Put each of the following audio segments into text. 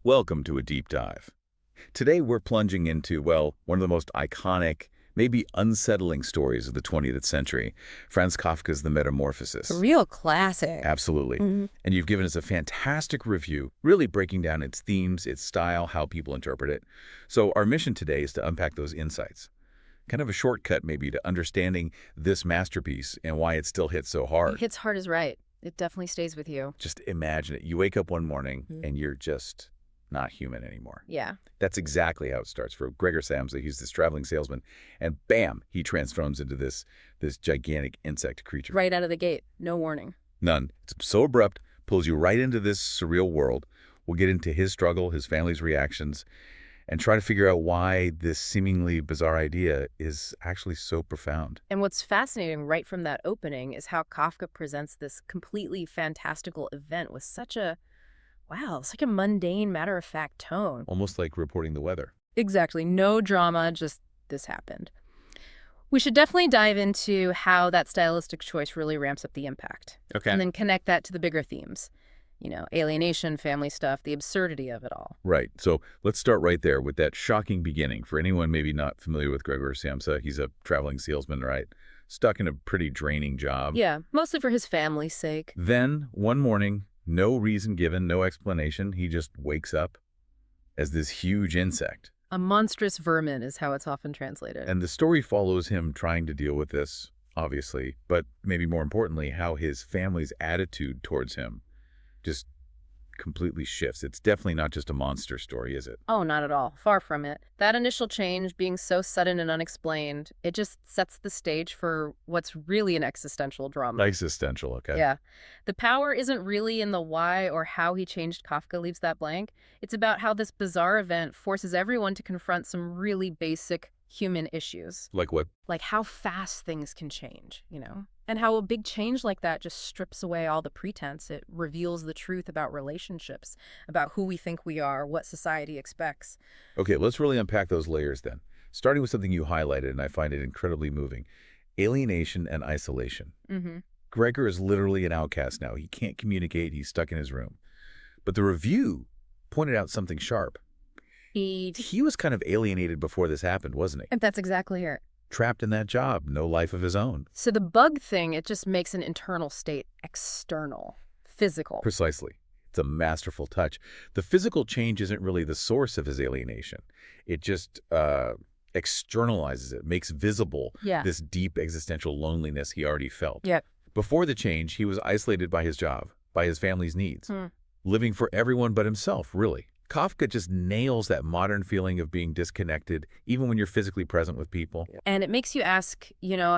Welcome to a deep dive. Today we're plunging into, well, one of the most iconic, maybe unsettling stories of the 20th century, Franz Kafka's The A Metamorphosis. real classic. Absolutely. hmm And you've given us a fantastic review, really breaking down its themes, its style, how people interpret it. So our mission today is to unpack those insights. Kind of a shortcut maybe to understanding this masterpiece and why it still hits so hard. Hits hard is right. It definitely stays with you. Just imagine it. You wake up one morning Mhm. and you're just not human anymore. Yeah. That's exactly how it starts for Gregor Samsa. He's this traveling salesman, and bam, he transforms into this gigantic insect creature. Right out of the gate. No warning. None. It's so abrupt, pulls you right into this surreal world. We'll get into his struggle, his family's reactions, and try to figure out why this seemingly bizarre idea is actually so profound. And what's fascinating right from that opening is how Kafka presents this completely fantastical event with such a mundane, matter-of-fact tone. Almost like reporting the weather. Exactly. No drama, just this happened. We should definitely dive into how that stylistic choice really ramps up the impact. Okay. And then connect that to the bigger themes. Alienation, family stuff, the absurdity of it all. Right. So let's start right there with that shocking beginning. For anyone maybe not familiar with Gregor Samsa, he's a traveling salesman, right? Stuck in a pretty draining job. Yeah, mostly for his family's sake. Then, one morning, no reason given, no explanation, he just wakes up as this huge insect. A monstrous vermin is how it's often translated. And the story follows him trying to deal with this, obviously, but maybe more importantly, how his family's attitude towards him just completely shifts. It's definitely not just a monster story, is it? Oh, not at all. Far from it. That initial change being so sudden and unexplained, it just sets the stage for what's really an existential drama. Existential, okay. Yeah. The power isn't really in the why or how he changed Kafka leaves that blank. It's about how this bizarre event forces everyone to confront some really basic human issues. Like what? Like how fast things can change, And how a big change like that just strips away all the pretense. It reveals the truth about relationships, about who we think we are, what society expects. Okay, let's really unpack those layers then. Starting with something you highlighted, and I find it incredibly moving. Alienation and isolation. Mm-hmm. Gregor is literally an outcast now. He can't communicate. He's stuck in his room. But the review pointed out something sharp. He was kind of alienated before this happened, wasn't he? That's exactly it. Trapped in that job, no life of his own. So the bug thing, it just makes an internal state external, physical. Precisely. It's a masterful touch. The physical change isn't really the source of his alienation. It just externalizes it, makes visible this deep existential loneliness he already felt. Yeah. Before the change, he was isolated by his job, by his family's needs, living for everyone but himself, really. Kafka just nails that modern feeling of being disconnected, even when you're physically present with people. And it makes you ask,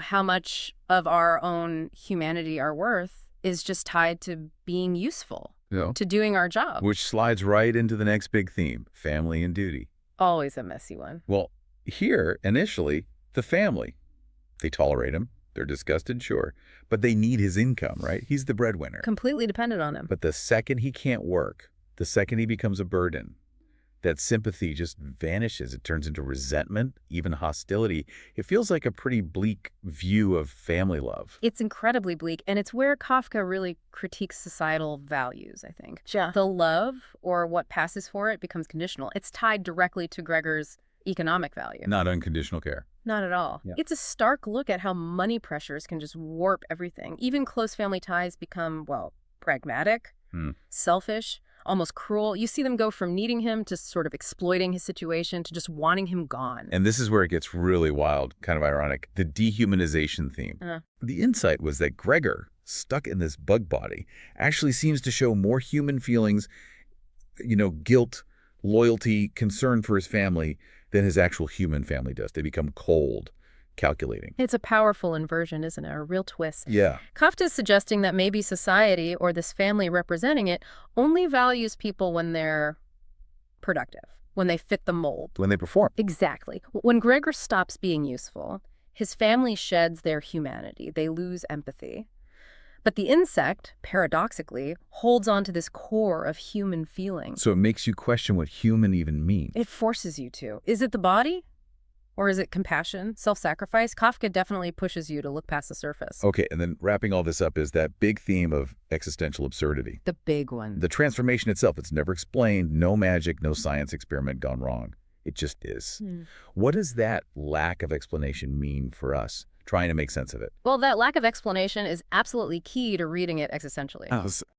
how much of our own humanity, our worth, is just tied to being useful, to doing our job. Which slides right into the next big theme, family and duty. Always a messy one. Well, here, initially, the family. They tolerate him. They're disgusted, sure. But they need his income, right? He's the breadwinner. Completely dependent on him. But the second he can't work, the second he becomes a burden, that sympathy just vanishes. It turns into resentment, even hostility. It feels like a pretty bleak view of family love. It's incredibly bleak, and it's where Kafka really critiques societal values, I think. Yeah. The love, or what passes for it, becomes conditional. It's tied directly to Gregor's economic value. Not unconditional care. Not at all. Yeah. It's a stark look at how money pressures can just warp everything. Even close family ties become, pragmatic, selfish, almost cruel. You see them go from needing him to sort of exploiting his situation to just wanting him gone. And this is where it gets really wild, kind of ironic, the dehumanization theme. The insight was that Gregor, stuck in this bug body, actually seems to show more human feelings, guilt, loyalty, concern for his family than his actual human family does. They become cold, calculating. It's a powerful inversion, isn't it? A real twist. Yeah. Kafka's suggesting that maybe society, or this family representing it, only values people when they're productive, when they fit the mold. When they perform. Exactly. When Gregor stops being useful, his family sheds their humanity. They lose empathy. But the insect, paradoxically, holds on to this core of human feeling. So it makes you question what human even means. It forces you to. Is it the body? Or is it compassion, self-sacrifice? Kafka definitely pushes you to look past the surface. Okay, and then wrapping all this up is that big theme of existential absurdity. The big one. The transformation itself, it's never explained, no magic, no science experiment gone wrong. It just is. What does that lack of explanation mean for us, trying to make sense of it? Well, that lack of explanation is absolutely key to reading it existentially.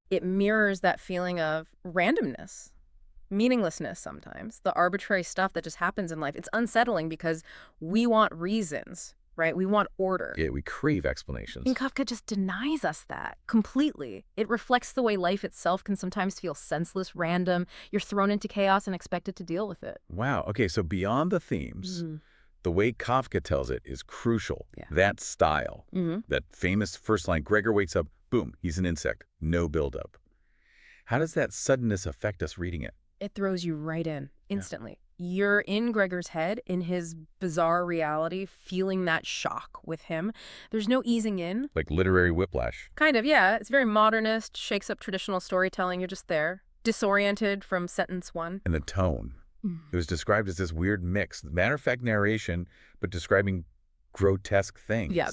It mirrors that feeling of randomness, meaninglessness sometimes, the arbitrary stuff that just happens in life. It's unsettling because we want reasons, right? We want order. Yeah, we crave explanations. And Kafka just denies us that completely. It reflects the way life itself can sometimes feel senseless, random. You're thrown into chaos and expected to deal with it. Wow. Okay, so beyond the themes, the way Kafka tells it is crucial. Yeah. That style, that famous first line, Gregor wakes up, boom, he's an insect, no buildup. How does that suddenness affect us reading it? It throws you right in instantly. You're in Gregor's head, in his bizarre reality, feeling that shock with him. There's no easing in. Like literary whiplash. Kind of, yeah. It's very modernist, shakes up traditional storytelling. You're just there, disoriented from sentence one. And the tone. It was described as this weird mix. Matter-of-fact narration, but describing grotesque things. Yep.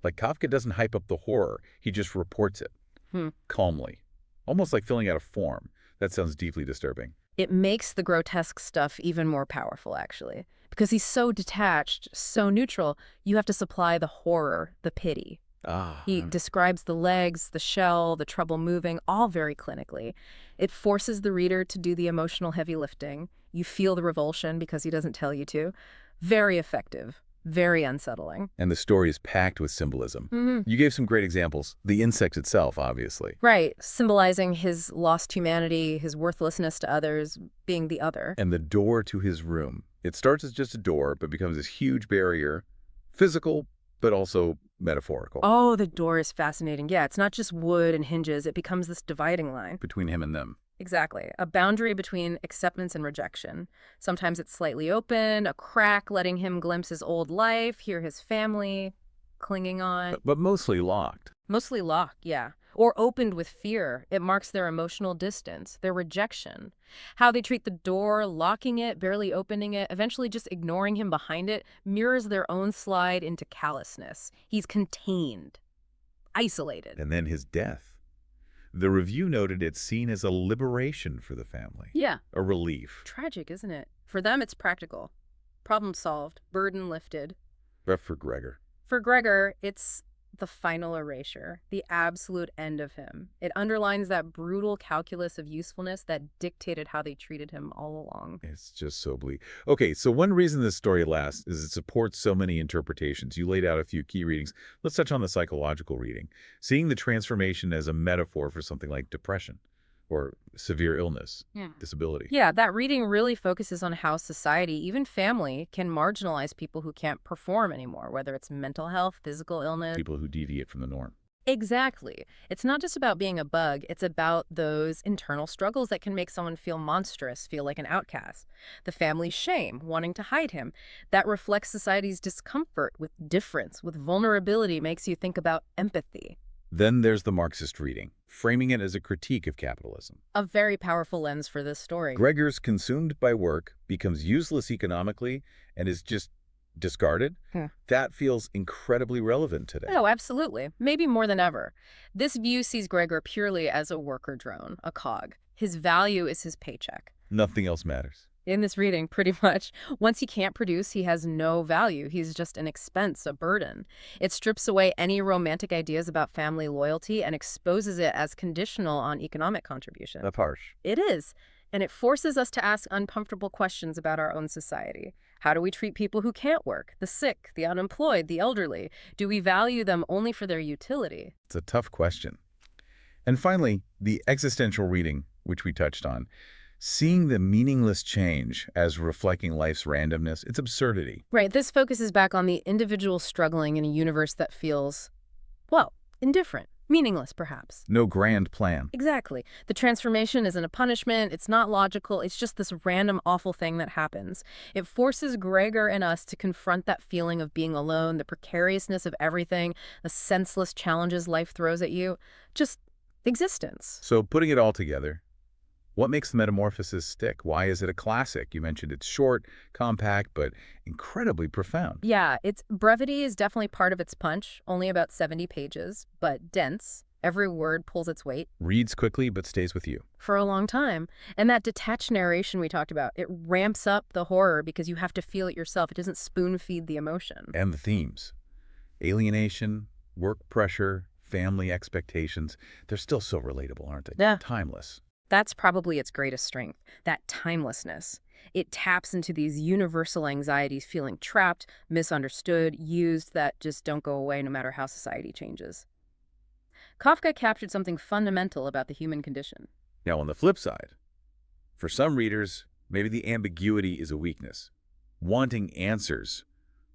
Like Kafka doesn't hype up the horror. He just reports it calmly. Almost like filling out a form. That sounds deeply disturbing. It makes the grotesque stuff even more powerful, actually. Because he's so detached, so neutral, you have to supply the horror, the pity. He describes the legs, the shell, the trouble moving, all very clinically. It forces the reader to do the emotional heavy lifting. You feel the revulsion because he doesn't tell you to. Very effective. Very unsettling. And the story is packed with symbolism. You gave some great examples. The insect itself, obviously. Right. Symbolizing his lost humanity, his worthlessness to others, being the other. And the door to his room. It starts as just a door, but becomes this huge barrier. Physical, but also metaphorical. Oh, the door is fascinating. Yeah, it's not just wood and hinges. It becomes this dividing line. Between him and them. Exactly. A boundary between acceptance and rejection. Sometimes it's slightly open, a crack letting him glimpse his old life, hear his family clinging on. But mostly locked. Mostly locked, yeah. Or opened with fear. It marks their emotional distance, their rejection. How they treat the door, locking it, barely opening it, eventually just ignoring him behind it, mirrors their own slide into callousness. He's contained, isolated. And then his death. The review noted it's seen as a liberation for the family. Yeah. A relief. Tragic, isn't it? For them, it's practical. Problem solved. Burden lifted. But for Gregor. For Gregor, it's the final erasure, the absolute end of him. It underlines that brutal calculus of usefulness that dictated how they treated him all along. It's just so bleak. Okay, so one reason this story lasts is it supports so many interpretations. You laid out a few key readings. Let's touch on the psychological reading. Seeing the transformation as a metaphor for something like depression or severe illness, disability. Yeah, that reading really focuses on how society, even family, can marginalize people who can't perform anymore, whether it's mental health, physical illness. People who deviate from the norm. Exactly. It's not just about being a bug. It's about those internal struggles that can make someone feel monstrous, feel like an outcast. The family's shame, wanting to hide him. That reflects society's discomfort with difference, with vulnerability, makes you think about empathy. Then there's the Marxist reading, framing it as a critique of capitalism. A very powerful lens for this story. Gregor's consumed by work, becomes useless economically, and is just discarded. That feels incredibly relevant today. Oh, absolutely. Maybe more than ever. This view sees Gregor purely as a worker drone, a cog. His value is his paycheck. Nothing else matters. In this reading, pretty much, once he can't produce, he has no value. He's just an expense, a burden. It strips away any romantic ideas about family loyalty and exposes it as conditional on economic contribution. That's harsh. It is. And it forces us to ask uncomfortable questions about our own society. How do we treat people who can't work? The sick, the unemployed, the elderly? Do we value them only for their utility? It's a tough question. And finally, the existential reading, which we touched on. Seeing the meaningless change as reflecting life's randomness, its absurdity. Right. This focuses back on the individual struggling in a universe that feels, well, indifferent, meaningless, perhaps. No grand plan. Exactly. The transformation isn't a punishment. It's not logical. It's just this random, awful thing that happens. It forces Gregor and us to confront that feeling of being alone, the precariousness of everything, the senseless challenges life throws at you. Just existence. So putting it all together, What makes the Metamorphosis stick? Why is it a classic? You mentioned it's short, compact, but incredibly profound. Yeah, its brevity is definitely part of its punch, only about 70 pages, but dense. Every word pulls its weight. Reads quickly, but stays with you. For a long time. And that detached narration we talked about, it ramps up the horror because you have to feel it yourself. It doesn't spoon-feed the emotion. And the themes. Alienation, work pressure, family expectations. They're still so relatable, aren't they? Yeah. Timeless. That's probably its greatest strength, that timelessness. It taps into these universal anxieties, feeling trapped, misunderstood, used, that just don't go away no matter how society changes. Kafka captured something fundamental about the human condition. Now, on the flip side, for some readers, maybe the ambiguity is a weakness. Wanting answers.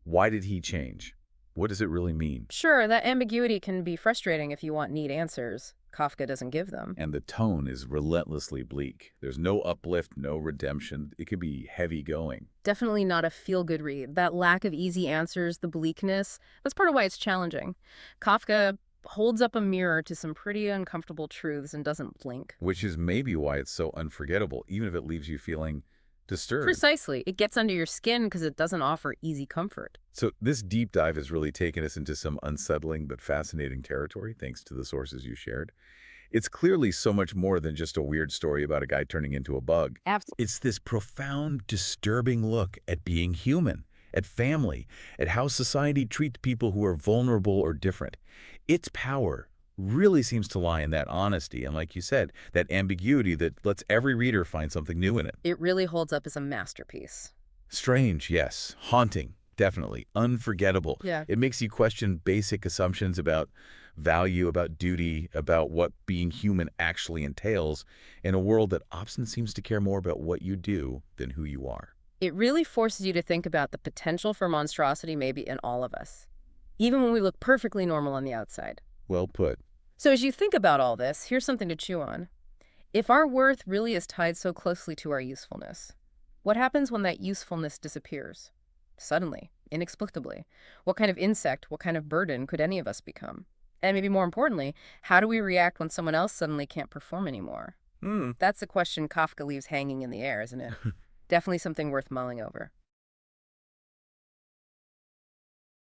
Why did he change? What does it really mean? Sure, that ambiguity can be frustrating if you want neat answers. Kafka doesn't give them. And the tone is relentlessly bleak. There's no uplift, no redemption. It could be heavy going. Definitely not a feel-good read. That lack of easy answers, the bleakness, that's part of why it's challenging. Kafka holds up a mirror to some pretty uncomfortable truths and doesn't blink. Which is maybe why it's so unforgettable, even if it leaves you feeling disturbed. Precisely. It gets under your skin because it doesn't offer easy comfort. So this deep dive has really taken us into some unsettling but fascinating territory, thanks to the sources you shared. It's clearly so much more than just a weird story about a guy turning into a bug. Absolutely. It's this profound, disturbing look at being human, at family, at how society treats people who are vulnerable or different. Its power really seems to lie in that honesty and, like you said, that ambiguity that lets every reader find something new in it. It really holds up as a masterpiece. Strange, yes. Haunting, definitely. Unforgettable. Yeah. It makes you question basic assumptions about value, about duty, about what being human actually entails in a world that often seems to care more about what you do than who you are. It really forces you to think about the potential for monstrosity maybe in all of us, even when we look perfectly normal on the outside. Well put. So as you think about all this, here's something to chew on. If our worth really is tied so closely to our usefulness, what happens when that usefulness disappears? Suddenly, inexplicably. What kind of insect, what kind of burden could any of us become? And maybe more importantly, how do we react when someone else suddenly can't perform anymore? That's the question Kafka leaves hanging in the air, isn't it? Definitely something worth mulling over.